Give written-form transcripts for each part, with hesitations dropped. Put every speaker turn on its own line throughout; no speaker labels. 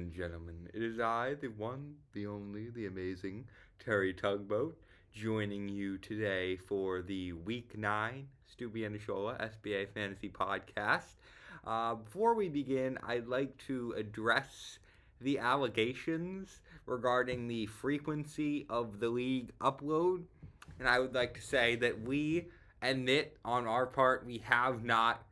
and gentlemen, it is I, the one, the only, the amazing Terry Tugboat, joining you today for the Week 9 Stubby and Ashola SBA Fantasy Podcast. Before we begin, I'd like to address the allegations regarding the frequency of the league upload, and I would like to say that we admit on our part we have not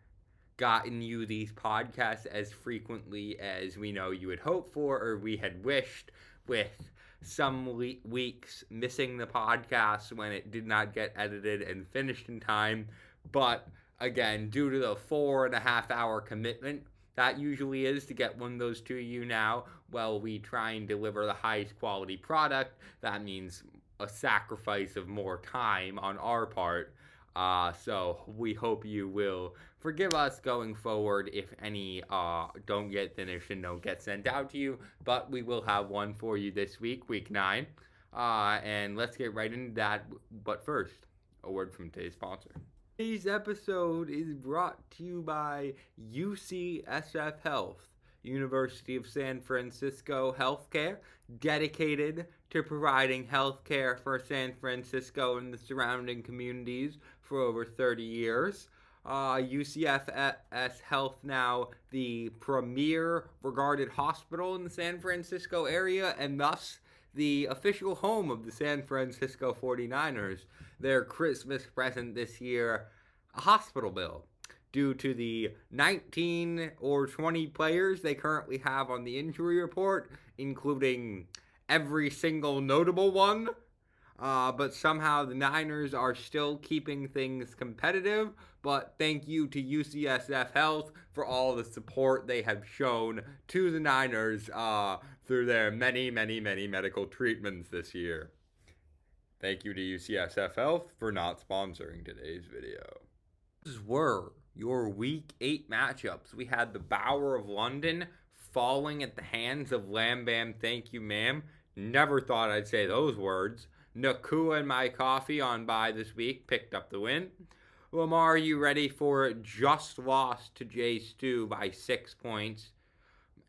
gotten you these podcasts as frequently as we know you would hope for or we had wished, with some weeks missing the podcast when it did not get edited and finished in time. But again, due to the 4.5 hour commitment that usually is to get one of those to you now, well, we try and deliver the highest quality product. That means a sacrifice of more time on our part. So we hope you will forgive us going forward if any don't get finished and don't get sent out to you. But we will have one for you this week, week 9. And let's get right into that. But first, a word from today's sponsor. Today's episode is brought to you by UCSF Health, University of San Francisco Healthcare, dedicated to providing healthcare for San Francisco and the surrounding communities for over 30 years. UCSF Health now the premier regarded hospital in the San Francisco area, and thus the official home of the San Francisco 49ers. Their Christmas present this year, a hospital bill, due to the 19 or 20 players they currently have on the injury report, including every single notable one. But somehow the Niners are still keeping things competitive. But thank you to UCSF Health for all the support they have shown to the Niners through their many medical treatments this year. Thank you to UCSF Health for not sponsoring today's video. These were your Week 8 matchups. We had the Bower of London falling at the hands of Lam Bam Thank You Ma'am. Never thought I'd say those words. Nakua and My Coffee on bye this week picked up the win. Lamar, you ready for it? Just lost to J Stu by 6 points.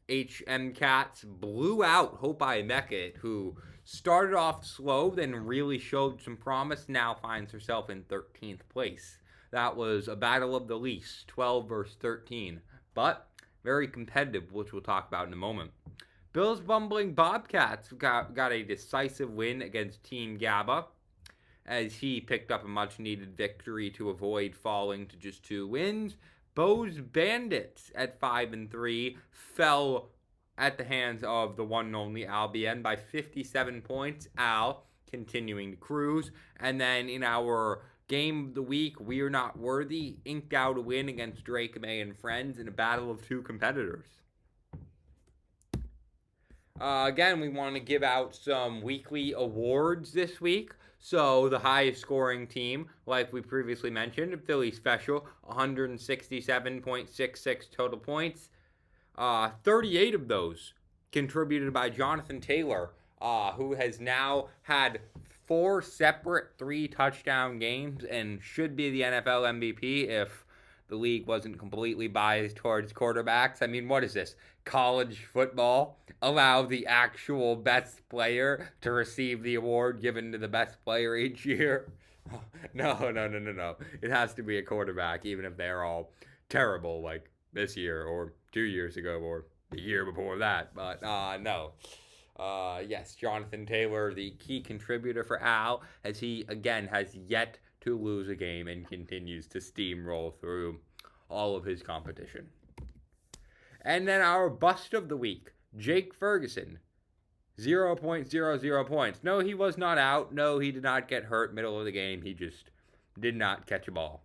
HM Cats blew out Hope I Mekit, who started off slow, then really showed some promise, now finds herself in 13th place. That was a battle of the least, 12 versus 13, but very competitive, which we'll talk about in a moment. Bill's bumbling Bobcats got a decisive win against Team GABA, as he picked up a much-needed victory to avoid falling to just 2 wins. Bo's Bandits at 5-3 fell at the hands of the one and only Albion by 57 points. Al continuing to cruise. And then in our game of the week, We're Not Worthy inked out a win against Drake May and Friends in a battle of 2 competitors. Again, we want to give out some weekly awards this week. So the highest scoring team, like we previously mentioned, Philly Special, 167.66 total points. 38 of those contributed by Jonathan Taylor, who has now had 4 separate 3-touchdown games and should be the NFL MVP if the league wasn't completely biased towards quarterbacks. I mean, what is this? College football allow the actual best player to receive the award given to the best player each year? No. It has to be a quarterback, even if they're all terrible, like this year or 2 years ago or the year before that. But no. Yes, Jonathan Taylor, the key contributor for Al, as he, again, has yet to lose a game and continues to steamroll through all of his competition. And then our bust of the week, Jake Ferguson, 0.00 points. No, he was not out. No, he did not get hurt middle of the game. He just did not catch a ball.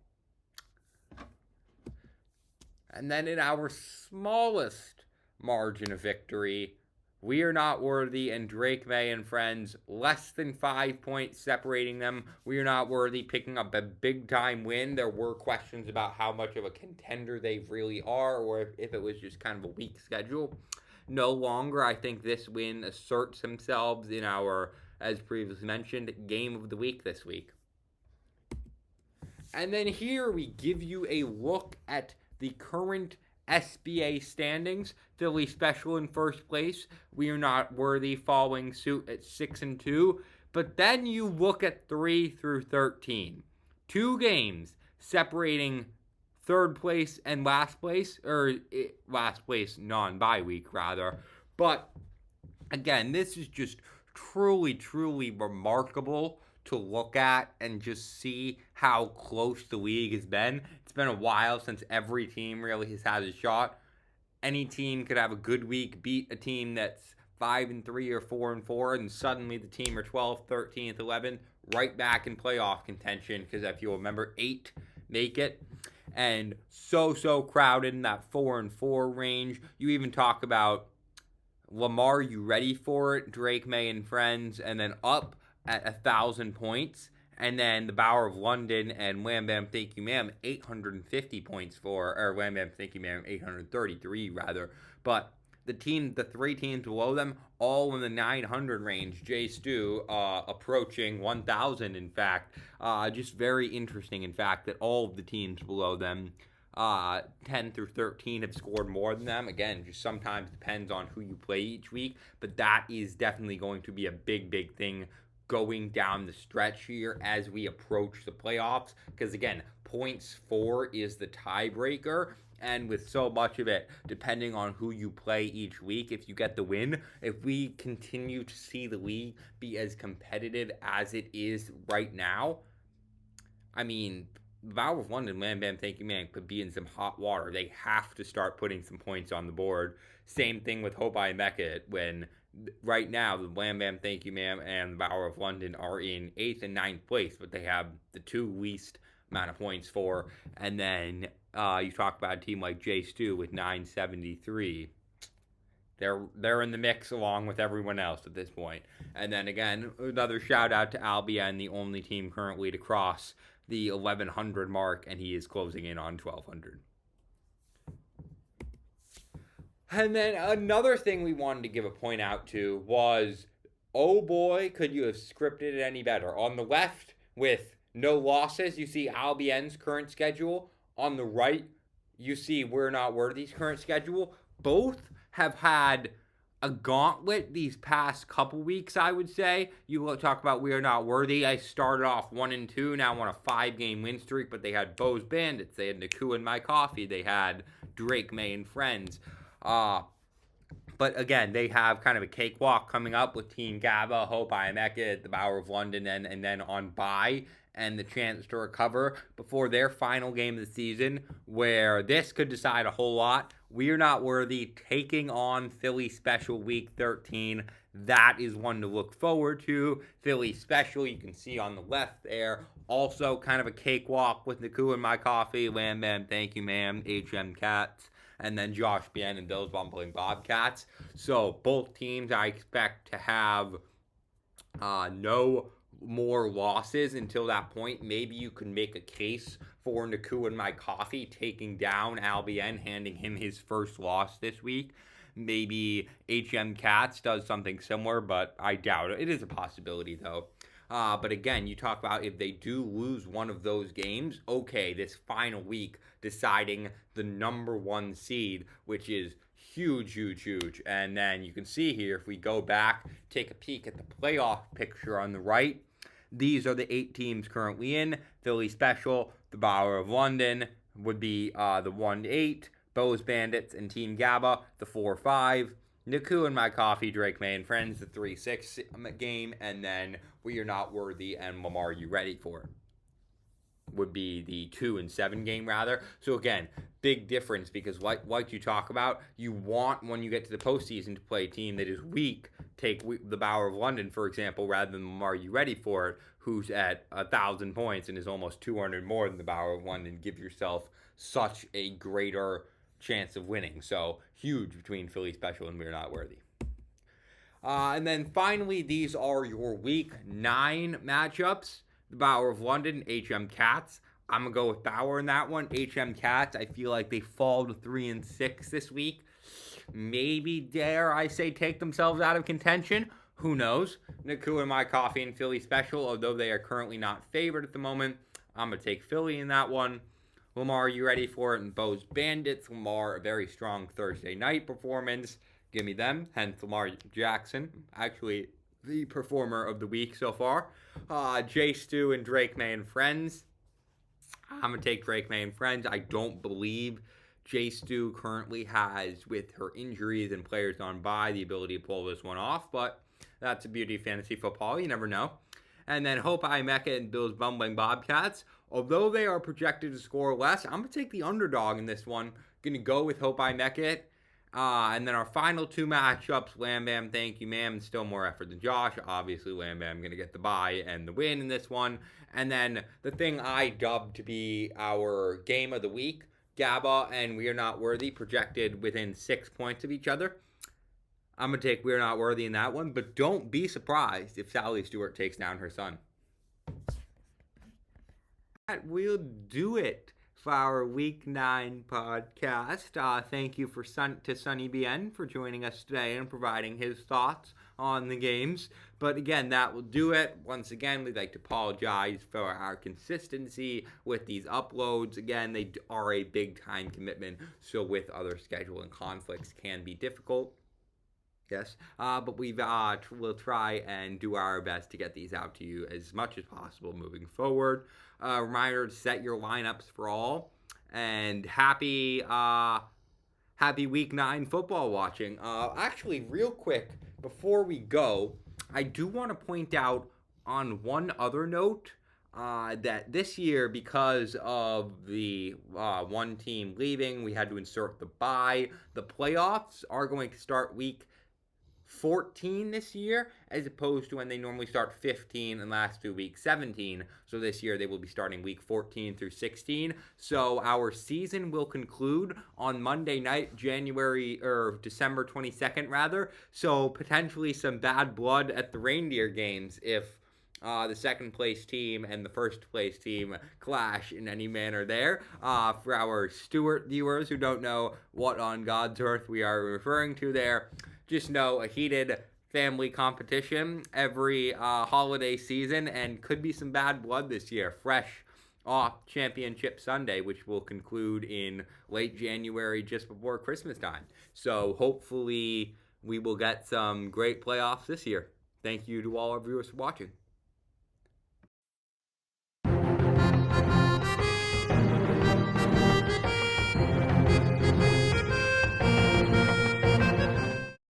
And then in our smallest margin of victory, We're Not Worthy and Drake May and Friends, less than 5 points separating them. We're Not Worthy picking up a big-time win. There were questions about how much of a contender they really are, or if it was just kind of a weak schedule. No longer. I think this win asserts themselves in our, as previously mentioned, game of the week this week. And then here we give you a look at the current SBA standings, Philly Special in first place. We Are Not Worthy following suit at 6-2. But then you look at 3 through 13. 2 games separating third place and last place, or last place non-bye week rather. But again, this is just truly, truly remarkable to look at and just see how close the league has been. It's been a while since every team really has had a shot. Any team could have a good week, beat a team that's 5-3 or 4-4, and suddenly the team are 12th, 13th, 11th, right back in playoff contention. Because if you'll remember, 8 make it, and so crowded in that 4-4 range. You even talk about Lamar, you ready for it? Drake May and friends, and then up at 1,000 points. And then the Bower of London and Wham Bam Thank You Ma'am, 850 points for, or Wham Bam Thank You Ma'am, 833 rather. But the 3 teams below them, all in the 900 range. Jay Stu approaching 1,000, in fact. Just very interesting, in fact, that all of the teams below them, 10 through 13, have scored more than them. Again, just sometimes depends on who you play each week. But that is definitely going to be a big thing going down the stretch here as we approach the playoffs, because again, points 4 is the tiebreaker, and with so much of it depending on who you play each week, if you get the win, if we continue to see the league be as competitive as it is right now, I mean, Bower of London, Wham Bam Thank You Man could be in some hot water. They have to start putting some points on the board. Same thing with Hope I Make It, when right now the Wham Bam Thank You Ma'am and the Bower of London are in 8th and 9th place, but they have the 2 least amount of points for. And then you talk about a team like Jay Stu with 973. They're in the mix along with everyone else at this point. And then again, another shout out to Albion, the only team currently to cross the 1,100 mark, and he is closing in on 1,200. And then another thing we wanted to give a point out to was, oh boy, could you have scripted it any better. On the left, with no losses, you see Albion's current schedule. On the right, you see We're Not Worthy's current schedule. Both have had a gauntlet these past couple weeks, I would say. You talk about We Are Not Worthy. I started off 1-2, now on a 5-game win streak, but they had Bo's Bandits, they had Naku and My Coffee, they had Drake May and friends. But again, they have kind of a cakewalk coming up with Team GABA, Hope I Make It, the Bower of London, and then on bye, and the chance to recover before their final game of the season, where this could decide a whole lot. We're Not Worthy taking on Philly Special Week 13. That is one to look forward to. Philly Special, you can see on the left there. Also kind of a cakewalk with Naku and My Coffee, Wham Bam Thank You Ma'am, HM Cats, and then Josh Bien and Bill's Bumbling Bobcats. So both teams I expect to have no more losses until that point. Maybe you can make a case for Naku and My Coffee taking down Albion, handing him his first loss this week. Maybe HM Cats does something similar, but I doubt it. It is a possibility, though. But again, you talk about if they do lose one of those games, okay, this final week deciding the number 1 seed, which is huge. And then you can see here, if we go back, take a peek at the playoff picture on the right, these are the 8 teams currently in. Philly Special, the Bower of London would be the 1-8, Bo's Bandits and Team GABA, the 4-5, Naku and My Coffee, Drake May and friends, the 3-6 game, and then We Are Not Worthy and Lamar, You Ready For It would be the 2-7 game rather. So again, big difference, because like you talk about, you want when you get to the postseason to play a team that is weak. Take the Bower of London, for example, rather than Lamar You Ready For It, who's at 1,000 points and is almost 200 more than the Bower of London. Give yourself such a greater chance of winning. So huge between Philly Special and We're Not Worthy. And then finally, these are your week 9 matchups. The Bower of London, HM Cats. I'm going to go with Bower in that one. HM Cats, I feel like they fall to 3-6 this week. Maybe, dare I say, take themselves out of contention. Who knows? Naku and My Coffee and Philly Special, although they are currently not favored at the moment, I'm going to take Philly in that one. Lamar, are you ready for it? And Bo's Bandits. Lamar, a very strong Thursday night performance. Give me them. Hence, Lamar Jackson, actually the performer of the week so far. Jay Stu and Drake May and Friends. I'm going to take Drake May and Friends. I don't believe Jay Stu currently has, with her injuries and players on by, the ability to pull this one off, but that's the beauty of fantasy football. You never know. And then Hope Mecca and Bill's Bumbling Bobcats. Although they are projected to score less, I'm going to take the underdog in this one. Going to go with Hope Mecca. And then our final two matchups, Lam Bam, thank you, ma'am, and still more effort than Josh. Obviously, Lam Bam going to get the bye and the win in this one. And then the thing I dubbed to be our game of the week, Gabba and We Are Not Worthy, projected within 6 points of each other. I'm going to take We're Not Worthy in that one, but don't be surprised if Sally Stewart takes down her son. That will do it for our Week 9 podcast. Thank you to Sonny BN for joining us today and providing his thoughts on the games. But again, that will do it. Once again, we'd like to apologize for our consistency with these uploads. Again, they are a big time commitment, so with other scheduling conflicts can be difficult. Yes, but we'll try and do our best to get these out to you as much as possible moving forward. Reminder to set your lineups for all, and happy Week 9 football watching. Actually, real quick, before we go, I do want to point out on one other note that this year, because of the one team leaving, we had to insert the bye. The playoffs are going to start week 14 this year, as opposed to when they normally start 15 and last through week 17. So this year they will be starting week 14 through 16. So our season will conclude on Monday night, December 22nd rather. So potentially some bad blood at the Reindeer games if the second place team and the first place team clash in any manner there. For our Stewart viewers who don't know what on God's earth we are referring to there, just know a heated family competition every holiday season, and could be some bad blood this year, fresh off Championship Sunday, which will conclude in late January, just before Christmas time. So hopefully we will get some great playoffs this year. Thank you to all our viewers for watching.